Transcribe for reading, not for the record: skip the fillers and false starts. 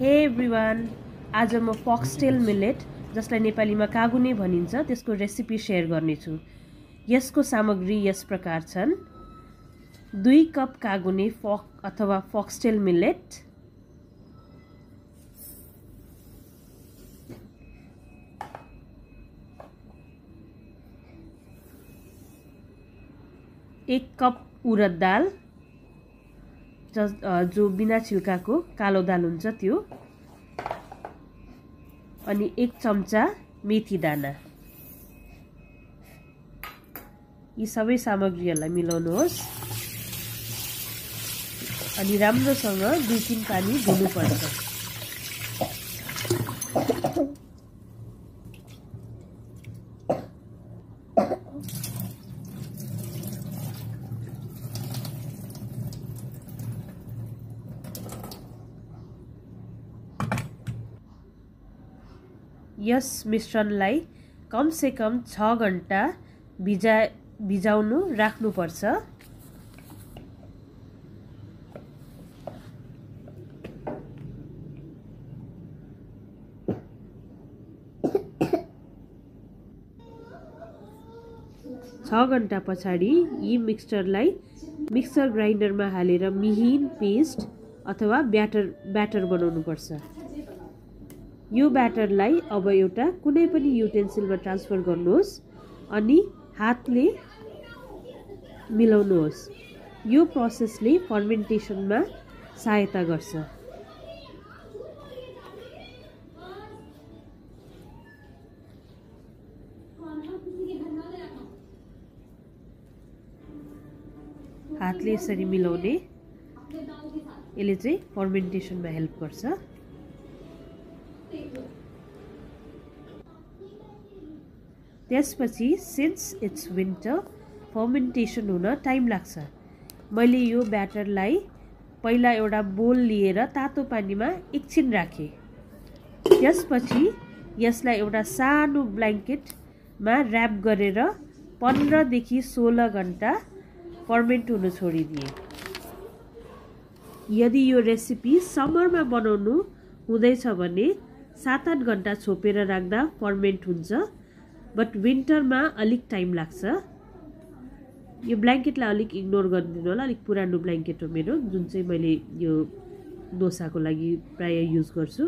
हे एभ्रिवान, आज म फक्सटेल मिलेट जसलाई नेपालीमा कागुने भनिन्छ त्यसको रेसिपी शेयर गर्नेछु। यसको सामग्री यस प्रकार छन्: 2 कप कागुने अथवा फक्सटेल मिलेट, 1 कप उरद दाल जो बिना छिल्काको कालो दाल हुन्छ त्यो, अनि 1 चम्चा मेथी दाना। यी सबै सामग्रीहरूलाई मिलाउनुहोस् अनि राम्रोसँग 2-3 पानी धुनुपर्छ। यस मिश्रणलाई कम से कम 6 घण्टा भिजाउनु राख्नुपर्छ। छ घण्टा पछाडि यी मिक्सचरलाई मिक्सर ग्राइन्डरमा हालेर मिहिन पेस्ट अथवा ब्याटर बनाउनुपर्छ। यो ब्याटरलाई अब एउटा कुनै पनि युटेन्सिलमा ट्रान्सफर गर्नुहोस् अनि हातले मिलाउनुहोस्। यो प्रोसेसले फर्मेन्टेसनमा सहायता गर्छ। हातले यसरी मिलाउने यसले चाहिँ फर्मेन्टेसनमा हेल्प गर्छ। त्यसपछि सिन्स इट्स विन्टर फर्मेन्टेसन हुन टाइम लाग्छ। मैले यो ब्याटरलाई पहिला एउटा बोल लिएर तातो पानीमा एकछिन राखेँ। त्यसपछि यसलाई एउटा सानो ब्ल्याङ्केटमा र्याप गरेर 15 देखि 16 घण्टा फर्मेन्ट हुन छोडिदिएँ। यदि यो रेसिपी समरमा बनाउनु हुँदैछ भने 7-8 घण्टा छोपेर राख्दा फर्मेन्ट हुन्छ, बट विन्टरमा अलिक टाइम लाग्छ। यो ब्ल्याङ्केटलाई अलिक इग्नोर गरिदिनु होला, अलिक पुरानो ब्ल्याङ्केट हो मेरो, जुन चाहिँ मैले यो डोसाको लागि प्राय युज गर्छु।